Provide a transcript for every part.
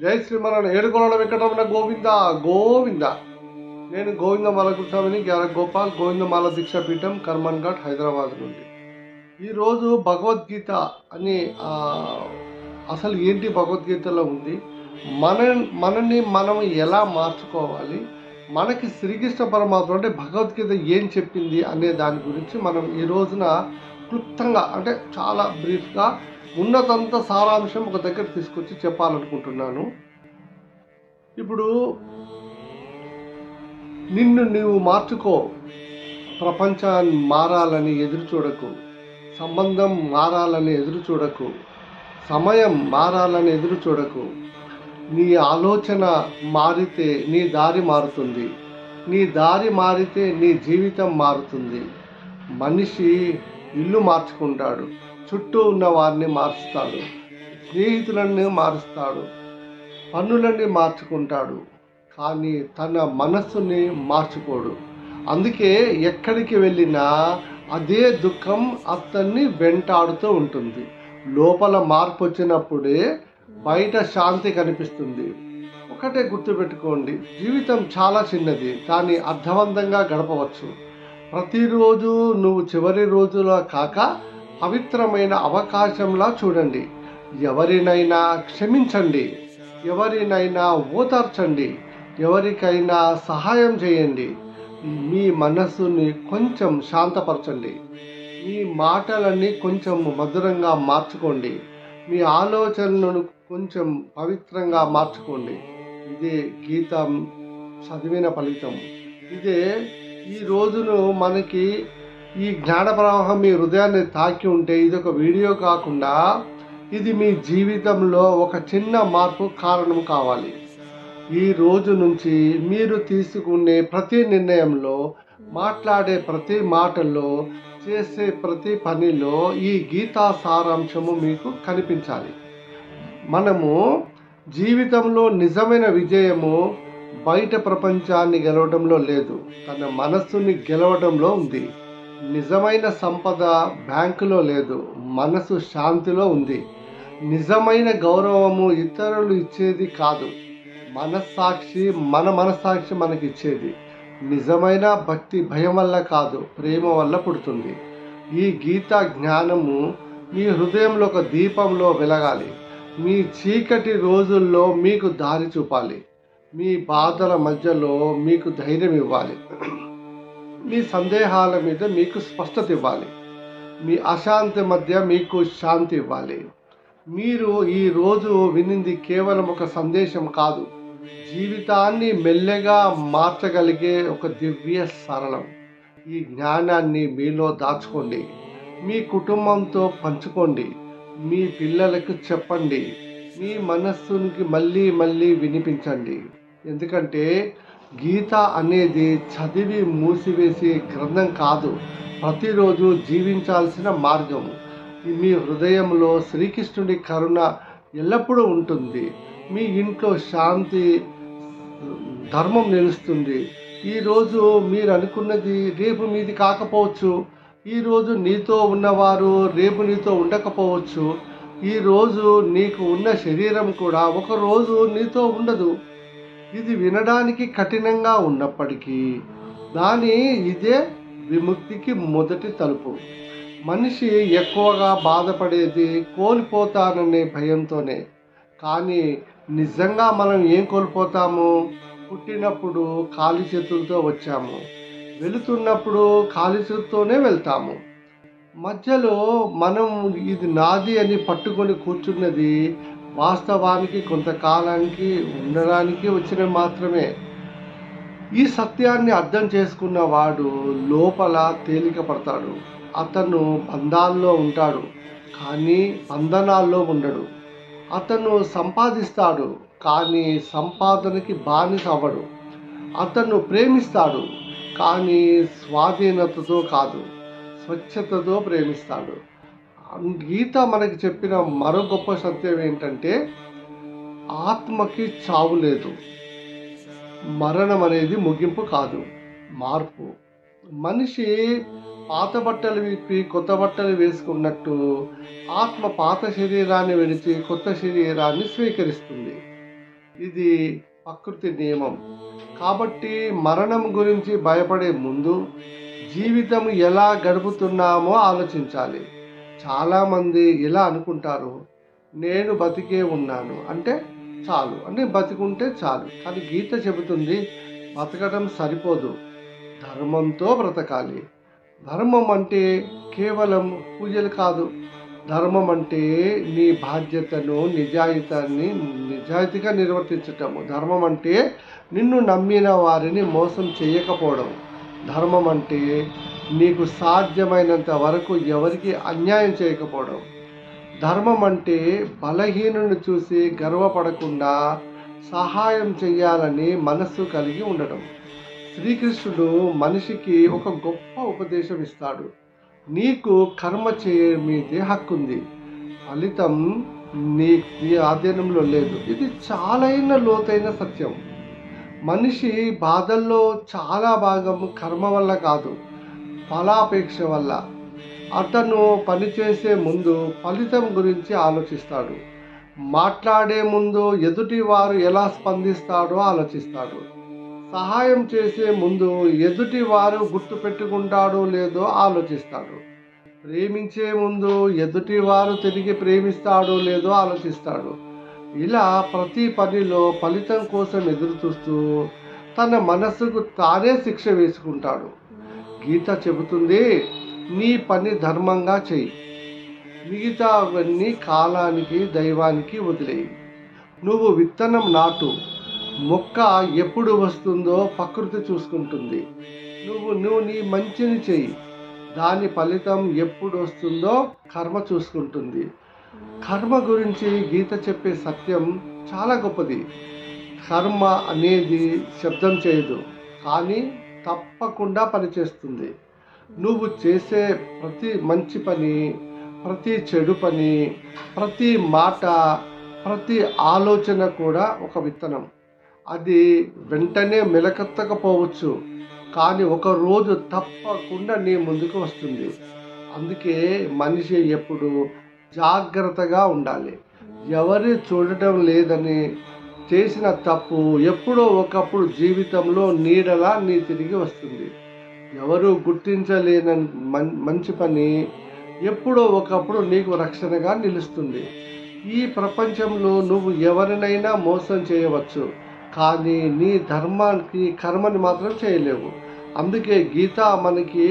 జై శ్రీమన్నారాయణ. ఏడుకొండల వెంకటరమణ గోవింద గోవింద. నేను గోవిందమాల కృష్ణామణి జ్ఞాన గోపాల్, గోవిందమాల దీక్షాపీఠం, కర్మన్ ఘాట్, హైదరాబాద్ నుండి. ఈరోజు భగవద్గీత అని అసలు ఏంటి భగవద్గీతలో ఉంది, మనని మనం ఎలా మార్చుకోవాలి, మనకి శ్రీకృష్ణ పరమాత్మ అంటే భగవద్గీత ఏం చెప్పింది అనే దాని గురించి మనం ఈ రోజున క్లుప్తంగా అంటే చాలా బ్రీఫ్గా ఉన్నతంత సారాంశం ఒక దగ్గర తీసుకొచ్చి చెప్పాలనుకుంటున్నాను. ఇప్పుడు నిన్ను నీవు మార్చుకో, ప్రపంచాన్ని మారాలని ఎదురు చూడకు, సంబంధం మారాలని ఎదురు చూడకు, సమయం మారాలని ఎదురు చూడకు. నీ ఆలోచన మారితే నీ దారి మారుతుంది, నీ దారి మారితే నీ జీవితం మారుతుంది. మనిషి ఇల్లు మార్చుకుంటాడు, చుట్టూ ఉన్న వారిని మారుస్తాడు, స్నేహితులన్నీ మారుస్తాడు, పన్నులన్నీ మార్చుకుంటాడు, కానీ తన మనస్సుని మార్చుకోడు. అందుకే ఎక్కడికి వెళ్ళినా అదే దుఃఖం అతన్ని వెంటాడుతూ ఉంటుంది. లోపల మార్పు వచ్చినప్పుడే బయట శాంతి కనిపిస్తుంది. ఒకటే గుర్తుపెట్టుకోండి, జీవితం చాలా చిన్నది కానీ అర్థవంతంగా గడపవచ్చు. ప్రతిరోజు నువ్వు చివరి రోజులా కాక పవిత్రమైన అవకాశంలా చూడండి. ఎవరినైనా క్షమించండి, ఎవరినైనా ఓదార్చండి, ఎవరికైనా సహాయం చేయండి. మీ మనస్సుని కొంచెం శాంతపరచండి, మీ మాటలన్నీ కొంచెం మధురంగా మార్చుకోండి, మీ ఆలోచనలను కొంచెం పవిత్రంగా మార్చుకోండి. ఇదే గీత చదివిన ఫలితం. ఇదే ఈ రోజును మనకి ఈ జ్ఞాన ప్రవాహం మీ హృదయాన్ని తాకి ఉంటే ఇది ఒక వీడియో కాకుండా ఇది మీ జీవితంలో ఒక చిన్న మార్పు కారణం కావాలి. ఈ రోజు నుంచి మీరు తీసుకునే ప్రతి నిర్ణయంలో, మాట్లాడే ప్రతి మాటలో, చేసే ప్రతి పనిలో ఈ గీతా సారాంశము మీకు కనిపించాలి. మనము జీవితంలో నిజమైన విజయము బయట ప్రపంచాన్ని గెలవడంలో లేదు, తన మనస్సుని గెలవడంలో ఉంది. నిజమైన సంపద బ్యాంకులో లేదు, మనసు శాంతిలో ఉంది. నిజమైన గౌరవము ఇతరులు ఇచ్చేది కాదు, మన మనస్సాక్షి మనకిచ్చేది. నిజమైన భక్తి భయం వల్ల కాదు, ప్రేమ వల్ల పుడుతుంది. ఈ గీతా జ్ఞానము మీ హృదయంలో ఒక దీపంలో వెలగాలి. మీ చీకటి రోజుల్లో మీకు దారి చూపాలి, మీ బాధల మధ్యలో మీకు ధైర్యం ఇవ్వాలి, మీ సందేహాల మీద మీకు స్పష్టత ఇవ్వాలి, మీ అశాంతి మధ్య మీకు శాంతి ఇవ్వాలి. మీరు ఈరోజు వినింది కేవలం ఒక సందేశం కాదు, జీవితాన్ని మెల్లగా మార్చగలిగే ఒక దివ్య సరళం. ఈ జ్ఞానాన్ని మీలో దాచుకోండి, మీ కుటుంబంతో పంచుకోండి, మీ పిల్లలకు చెప్పండి, మీ మనస్సునికి మళ్ళీ మళ్ళీ వినిపించండి. ఎందుకంటే గీత అనేది చదివి మూసివేసే గ్రంథం కాదు, ప్రతిరోజు జీవించాల్సిన మార్గం. మీ హృదయంలో శ్రీకృష్ణుడి కరుణ ఎల్లప్పుడూ ఉంటుంది. మీ ఇంట్లో శాంతి ధర్మం నిలుస్తుంది. ఈరోజు మీరు అనుకున్నది రేపు మీది కాకపోవచ్చు, ఈరోజు నీతో ఉన్నవారు రేపు నీతో ఉండకపోవచ్చు, ఈరోజు నీకు ఉన్న శరీరం కూడా ఒకరోజు నీతో ఉండదు. ఇది వినడానికి కఠినంగా ఉన్నప్పటికీ ఇదే విముక్తికి మొదటి తలుపు. మనిషి ఎక్కువగా బాధపడేది కోల్పోతాననే భయంతోనే. కానీ నిజంగా మనం ఏం కోల్పోతాము? పుట్టినప్పుడు ఖాళీ చేతులతో వచ్చాము, వెళుతున్నప్పుడు ఖాళీ చేతులతోనే వెళ్తాము. మధ్యలో మనం ఇది నాది అని పట్టుకొని కూర్చున్నది వాస్తవానికి కొంతకాలానికి ఉండడానికి వచ్చిన మాత్రమే. ఈ సత్యాన్ని అర్థం చేసుకున్నవాడు లోపల తేలిక పడతాడు. అతను బంధాల్లో ఉంటాడు కానీ బంధనాల్లో ఉండడు. అతను సంపాదిస్తాడు కానీ సంపాదనకి బానిస అవ్వడు. అతను ప్రేమిస్తాడు కానీ స్వాధీనతతో కాదు, స్వచ్ఛతతో ప్రేమిస్తాడు. గీత మనకి చెప్పిన మరో గొప్ప సత్యం ఏంటంటే ఆత్మకి చావు లేదు, మరణం అనేది ముగింపు కాదు, మార్పు. మనిషి పాత బట్టలు విప్పి కొత్త బట్టలు వేసుకున్నట్టు ఆత్మ పాత శరీరాన్ని విడిచి కొత్త శరీరాన్ని స్వీకరిస్తుంది. ఇది ప్రకృతి నియమం. కాబట్టి మరణం గురించి భయపడే ముందు జీవితం ఎలా గడుపుతున్నామో ఆలోచించాలి. చాలామంది ఇలా అనుకుంటారు, నేను బతికే ఉన్నాను అంటే చాలు, అంటే బతికుంటే చాలు. కానీ గీత చెబుతుంది, బతకడం సరిపోదు, ధర్మంతో బ్రతకాలి. ధర్మం అంటే కేవలం పూజలు కాదు. ధర్మం అంటే నీ బాధ్యతను నిజాయితీగా నిర్వర్తించటము. ధర్మం అంటే నిన్ను నమ్మిన వారిని మోసం చేయకపోవడం. ధర్మం అంటే నీకు సాధ్యమైనంత వరకు ఎవరికి అన్యాయం చేయకపోవడం. ధర్మం అంటే బలహీనుని చూసి గర్వపడకుండా సహాయం చేయాలని మనస్సు కలిగి ఉండడం. శ్రీకృష్ణుడు మనిషికి ఒక గొప్ప ఉపదేశం ఇస్తాడు. నీకు కర్మ చేయమీదే హక్కుంది, ఫలితం నీ ఆధీనంలో లేదు. ఇది చాలా లోతైన సత్యం. మనిషి బాధల్లో చాలా భాగం కర్మ వల్ల కాదు, ఫలాపేక్ష వల్ల. అతను పనిచేసే ముందు ఫలితం గురించి ఆలోచిస్తాడు. మాట్లాడే ముందు ఎదుటి వారు ఎలా స్పందిస్తాడో ఆలోచిస్తాడు. సహాయం చేసే ముందు ఎదుటి వారు గుర్తు పెట్టుకుంటాడో లేదో ఆలోచిస్తాడు. ప్రేమించే ముందు ఎదుటి వారు తిరిగి ప్రేమిస్తాడో లేదో ఆలోచిస్తాడు. ఇలా ప్రతి పనిలో ఫలితం కోసం ఎదురు చూస్తూ తన మనస్సుకు తానే శిక్ష వేసుకుంటాడు. గీత చెబుతుంది, నీ పని ధర్మంగా చెయ్యి, మిగతావన్నీ కాలానికి దైవానికి వదిలేయి. నువ్వు విత్తనం నాటు, మొక్క ఎప్పుడు వస్తుందో ప్రకృతి చూసుకుంటుంది. నువ్వు నీ మంచిని చెయ్యి, దాని ఫలితం ఎప్పుడు వస్తుందో కర్మ చూసుకుంటుంది. కర్మ గురించి గీత చెప్పే సత్యం చాలా గొప్పది. కర్మ అనేది శబ్దం చేయదు, కానీ తప్పకుండా పనిచేస్తుంది. నువ్వు చేసే ప్రతి మంచి పని, ప్రతి చెడు పని, ప్రతి మాట, ప్రతి ఆలోచన కూడా ఒక విత్తనం. అది వెంటనే మెలకెత్తకపోవచ్చు, కానీ ఒక రోజు తప్పకుండా నీ ముందుకు వస్తుంది. అందుకే మనిషి ఎప్పుడు జాగ్రత్తగా ఉండాలి. ఎవరి చూడటం లేదని చేసిన తప్పు ఎప్పుడో ఒకప్పుడు జీవితంలో నీడలా నీ తిరిగి వస్తుంది. ఎవరు గుర్తించలేని మంచి పని ఎప్పుడో ఒకప్పుడు నీకు రక్షణగా నిలుస్తుంది. ఈ ప్రపంచంలో నువ్వు ఎవరినైనా మోసం చేయవచ్చు, కానీ నీ ధర్మానికి కర్మని మాత్రం చేయలేవు. అందుకే గీత మనకి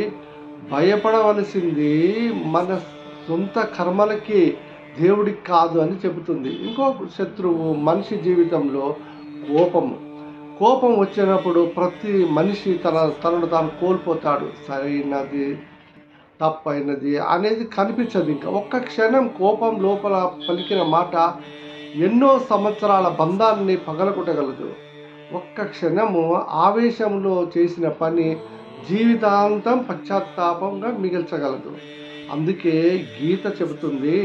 భయపడవలసింది మన సొంత కర్మలకి, దేవుడికి కాదు అని చెబుతుంది. ఇంకో శత్రువు మనిషి జీవితంలో కోపం వచ్చినప్పుడు ప్రతి మనిషి తనను తాను కోల్పోతాడు. సరైనది తప్పైనది అనేది కనిపించదు. ఇంకా ఒక్క క్షణం కోపం లోపల పలికిన మాట ఎన్నో సంవత్సరాల బంధాన్ని పగలగొట్టగలదు. ఒక్క క్షణము ఆవేశంలో చేసిన పని జీవితాంతం పశ్చాత్తాపంగా మిగిల్చగలదు. అందుకే గీత చెబుతుంది,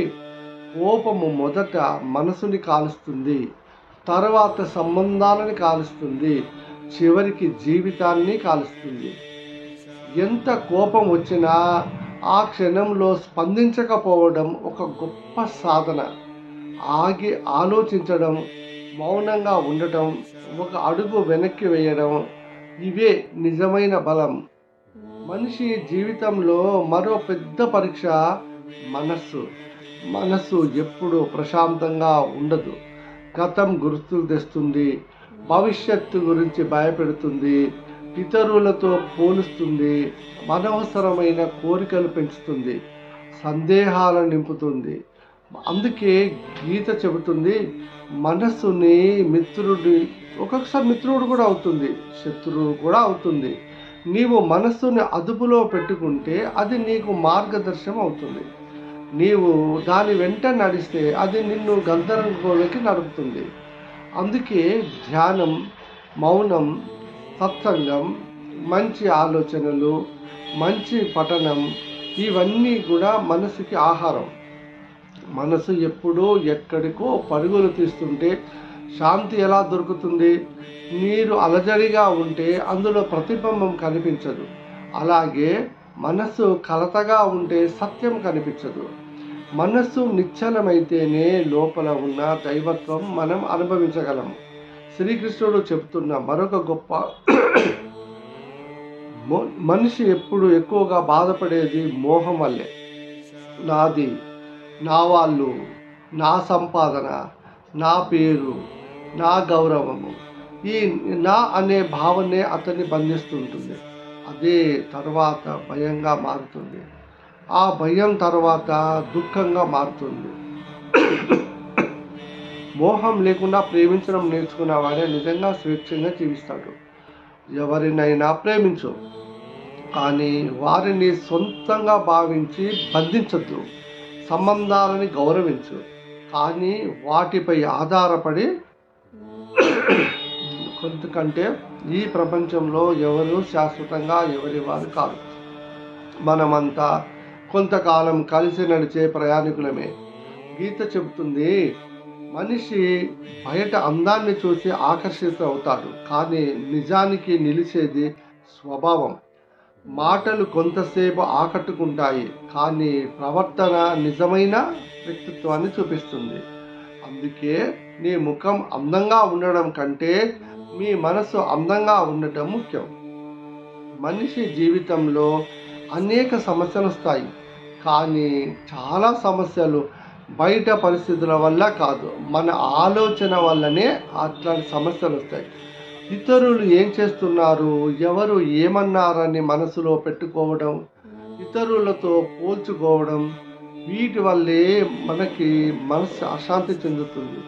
కోపము మొదట మనసుని కాలుస్తుంది, తర్వాత సంబంధాలని కాలుస్తుంది, చివరికి జీవితాన్ని కాలుస్తుంది. ఎంత కోపం వచ్చినా ఆ క్షణంలో స్పందించకపోవడం ఒక గొప్ప సాధన. ఆగి ఆలోచించడం, మౌనంగా ఉండటం, ఒక అడుగు వెనక్కి వేయడం, ఇవే నిజమైన బలం. మనిషి జీవితంలో మరో పెద్ద పరీక్ష మనస్సు ఎప్పుడు ప్రశాంతంగా ఉండదు. గతం గుర్తుకు తెస్తుంది, భవిష్యత్తు గురించి భయపెడుతుంది, ఇతరులతో పోలుస్తుంది, అనవసరమైన కోరికలు పెంచుతుంది, సందేహాలను నింపుతుంది. అందుకే గీత చెబుతుంది, మనస్సుని ఒక్కొక్కసారి మిత్రుడు కూడా అవుతుంది, శత్రువు కూడా అవుతుంది. నీవు మనస్సుని అదుపులో పెట్టుకుంటే అది నీకు మార్గదర్శనం అవుతుంది. నీవు దాని వెంట నడిస్తే అది నిన్ను గందరగోళంలోకి నడుపుతుంది. అందుకే ధ్యానం, మౌనం, సత్సంగం, మంచి ఆలోచనలు, మంచి పఠనం, ఇవన్నీ కూడా మనసుకి ఆహారం. మనసు ఎప్పుడూ ఎక్కడికో పరుగులు తీస్తుంటే శాంతి ఎలా దొరుకుతుంది? నీరు అలజడిగా ఉంటే అందులో ప్రతిబింబం కనిపించదు. అలాగే మనస్సు కలతగా ఉంటే సత్యం కనిపించదు. మనస్సు నిశ్చలమైతేనే లోపల ఉన్న దైవత్వం మనం అనుభవించగలం. శ్రీకృష్ణుడు చెబుతున్న మరొక గొప్ప మనిషి ఎప్పుడు ఎక్కువగా బాధపడేది మోహం వల్లే. నాది, నా వాళ్ళు, నా సంపాదన, నా పేరు, నా గౌరవము, ఈ నా అనే భావనే అతన్ని బంధిస్తుంటుంది. అదే తర్వాత భయంగా మారుతుంది. ఆ భయం తర్వాత దుఃఖంగా మారుతుంది. మోహం లేకుండా ప్రేమించడం నేర్చుకున్న వాడే నిజంగా స్వేచ్ఛంగా జీవిస్తాడు. ఎవరినైనా ప్రేమించు, కానీ వారిని సొంతంగా భావించి బంధించద్దు. సంబంధాలని గౌరవించు, కానీ వాటిపై ఆధారపడి కొంతకంటే ఈ ప్రపంచంలో ఎవరు శాశ్వతంగా ఎవరి వారు కాదు. మనమంతా కొంతకాలం కలిసి నడిచే ప్రయాణికులమే. గీత చెబుతుంది, మనిషి బయట అందాన్ని చూసి ఆకర్షిత అవుతాడు, కానీ నిజానికి నిలిచేది స్వభావం. మాటలు కొంతసేపు ఆకట్టుకుంటాయి, కానీ ప్రవర్తన నిజమైన వ్యక్తిత్వాన్ని చూపిస్తుంది. అందుకే నీ ముఖం అందంగా ఉండడం కంటే మీ మనసు అందంగా ఉండటం ముఖ్యం. మనిషి జీవితంలో అనేక సమస్యలు వస్తాయి, కానీ చాలా సమస్యలు బయట పరిస్థితుల వల్ల కాదు, మన ఆలోచన వల్లనే అట్లాంటి సమస్యలు వస్తాయి. ఇతరులు ఏం చేస్తున్నారు, ఎవరు ఏమన్నారని మనసులో పెట్టుకోవడం, ఇతరులతో పోల్చుకోవడం, వీటి వల్లే మనకి మనసు అశాంతి చెందుతుంది.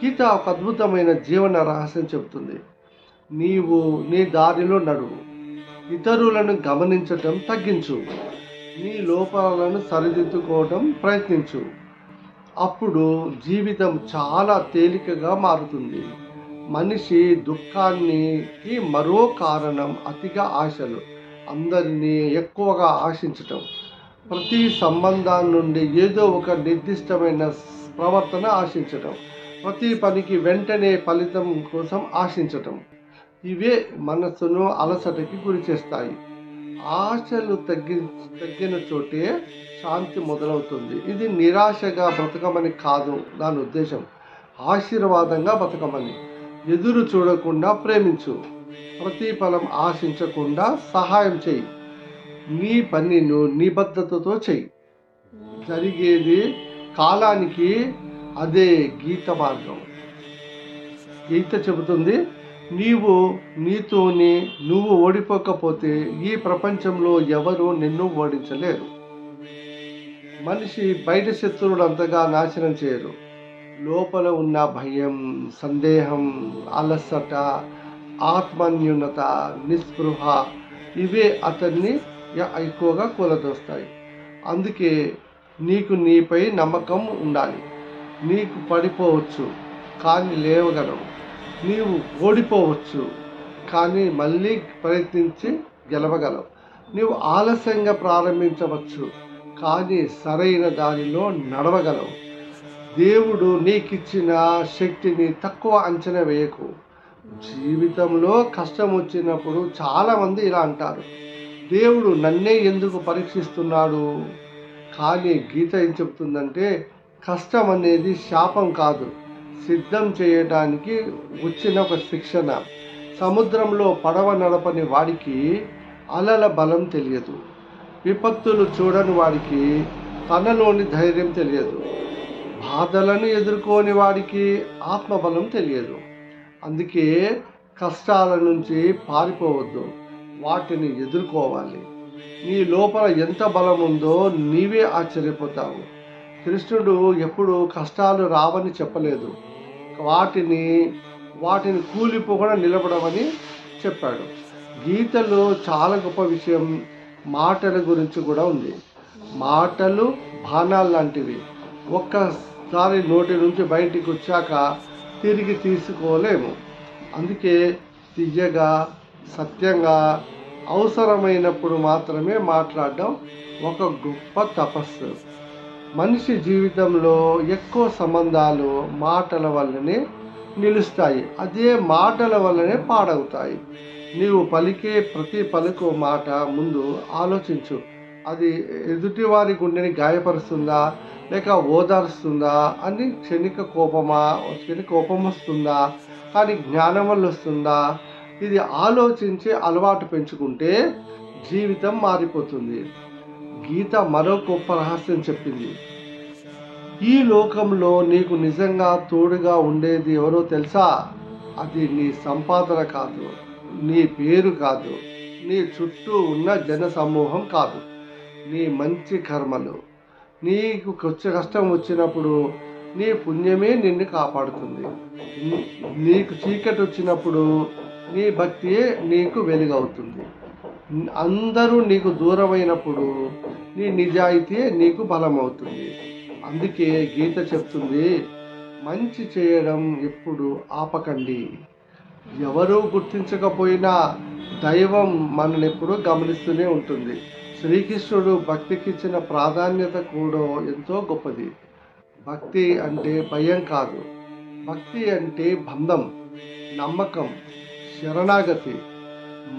గీత ఒక అద్భుతమైన జీవన రహస్యం చెబుతుంది. నీవు నీ దారిలో నడువు, ఇతరులను గమనించటం తగ్గించు, నీ లోపాలను సరిదిద్దుకోవడం ప్రయత్నించు. అప్పుడు జీవితం చాలా తేలికగా మారుతుంది. మనిషి దుఃఖానికి మరో కారణం అతిగా ఆశలు. అందరినీ ఎక్కువగా ఆశించటం, ప్రతి సంబంధం నుండి ఏదో ఒక నిర్దిష్టమైన ప్రవర్తన ఆశించటం, ప్రతి పనికి వెంటనే ఫలితం కోసం ఆశించటం, ఇవే మనస్సును అలసటకి గురి చేస్తాయి. ఆశలు తగ్గిన చోటే శాంతి మొదలవుతుంది. ఇది నిరాశగా బ్రతకమని కాదు దాని ఉద్దేశం, ఆశీర్వాదంగా బ్రతకమని. ఎదురు చూడకుండా ప్రేమించు, ప్రతిఫలం ఆశించకుండా సహాయం చేయి, నీ పనిను నిబద్ధతతో చెయ్యి. జరిగేది కాలానికి, అదే గీత మార్గం. గీత చెబుతుంది, నీవు నీతోని నువ్వు ఓడిపోకపోతే ఈ ప్రపంచంలో ఎవరు నిన్ను ఓడించలేరు. మనిషి బయట శత్రువులు అంతగా నాశనం చేయరు, లోపల ఉన్న భయం, సందేహం, అలసట, ఆత్మన్యూనత, నిస్పృహ, ఇవే అతన్ని ఎక్కువగా కూలదోస్తాయి. అందుకే నీకు నీపై నమ్మకం ఉండాలి. నీకు పడిపోవచ్చు, కానీ లేవగలవు. నీవు ఓడిపోవచ్చు, కానీ మళ్ళీ ప్రయత్నించి గెలవగలవు. నీవు ఆలస్యంగా ప్రారంభించవచ్చు, కానీ సరైన దారిలో నడవగలవు. దేవుడు నీకిచ్చిన శక్తిని తక్కువ అంచనా వేయకు. జీవితంలో కష్టం వచ్చినప్పుడు చాలామంది ఇలా అంటారు, దేవుడు నన్నే ఎందుకు పరీక్షిస్తున్నాడు? కానీ గీత ఏం చెప్తుందంటే, కష్టం అనేది శాపం కాదు, సిద్ధం చేయడానికి వచ్చిన ఒక శిక్షణ. సముద్రంలో పడవ నడపని వాడికి అలల బలం తెలియదు. విపత్తులు చూడని వాడికి తనలోని ధైర్యం తెలియదు. బాధలను ఎదుర్కోని వాడికి ఆత్మబలం తెలియదు. అందుకే కష్టాల నుంచి పారిపోవద్దు, వాటిని ఎదుర్కోవాలి. నీ లోపల ఎంత బలం ఉందో నీవే ఆశ్చర్యపోతావు. కృష్ణుడు ఎప్పుడు కష్టాలు రావని చెప్పలేదు, వాటిని కూలిపోకుండా నిలబడమని చెప్పాడు. గీతలో చాలా గొప్ప విషయం మాటల గురించి కూడా ఉంది. మాటలు బాణాలు లాంటివి, ఒక్కసారి నోటి నుంచి బయటికి వచ్చాక తిరిగి తీసుకోలేము. అందుకే తీయగా, సత్యంగా, అవసరమైనప్పుడు మాత్రమే మాట్లాడడం ఒక గొప్ప తపస్సు. మనిషి జీవితంలో ఎక్కువ సంబంధాలు మాటల వల్లనే నిలుస్తాయి, అదే మాటల వల్లనే పాడవుతాయి. నీవు పలికే ప్రతి పలుకు మాట ముందు ఆలోచించు. అది ఎదుటివారి గుండెని గాయపరుస్తుందా, లేక ఓదారుస్తుందా అని క్షణిక కోపం వస్తుందా, కానీ జ్ఞానం వల్ల వస్తుందా? ఇది ఆలోచించి అలవాటు పెంచుకుంటే జీవితం మారిపోతుంది. గీత మరో గొప్ప రహస్యం చెప్పింది. ఈ లోకంలో నీకు నిజంగా తోడుగా ఉండేది ఎవరో తెలుసా? అది నీ సంపాదన కాదు, నీ పేరు కాదు, నీ చుట్టూ ఉన్న జన సమూహం కాదు, నీ మంచి కర్మలు. నీకు కష్టం వచ్చినప్పుడు నీ పుణ్యమే నిన్ను కాపాడుతుంది. నీకు చీకటి వచ్చినప్పుడు నీ భక్తియే నీకు వెలుగవుతుంది. అందరూ నీకు దూరమైనప్పుడు నీ నిజాయితీయే నీకు బలమవుతుంది. అందుకే గీత చెప్తుంది, మంచి చేయడం ఎప్పుడు ఆపకండి. ఎవరూ గుర్తించకపోయినా దైవం మనల్ని ఎప్పుడూ గమనిస్తూనే ఉంటుంది. శ్రీకృష్ణుడు భక్తికి ఇచ్చిన ప్రాధాన్యత కూడా ఎంతో గొప్పది. భక్తి అంటే భయం కాదు, భక్తి అంటే బంధం, నమ్మకం, శరణాగతి,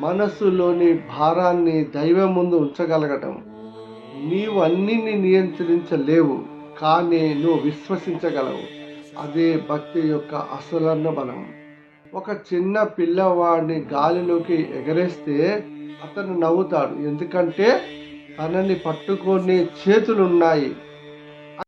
మనసులోని భారాన్ని దైవం ముందు ఉంచగలగటం. నీవు అన్నిని నియంత్రించలేవు, కానీ నువ్వు విశ్వసించగలవు. అదే భక్తి యొక్క అసలన్న బలం. ఒక చిన్న పిల్లవాడిని గాలిలోకి ఎగరేస్తే అతను నవ్వుతాడు, ఎందుకంటే తనని పట్టుకొని చేతులున్నాయి.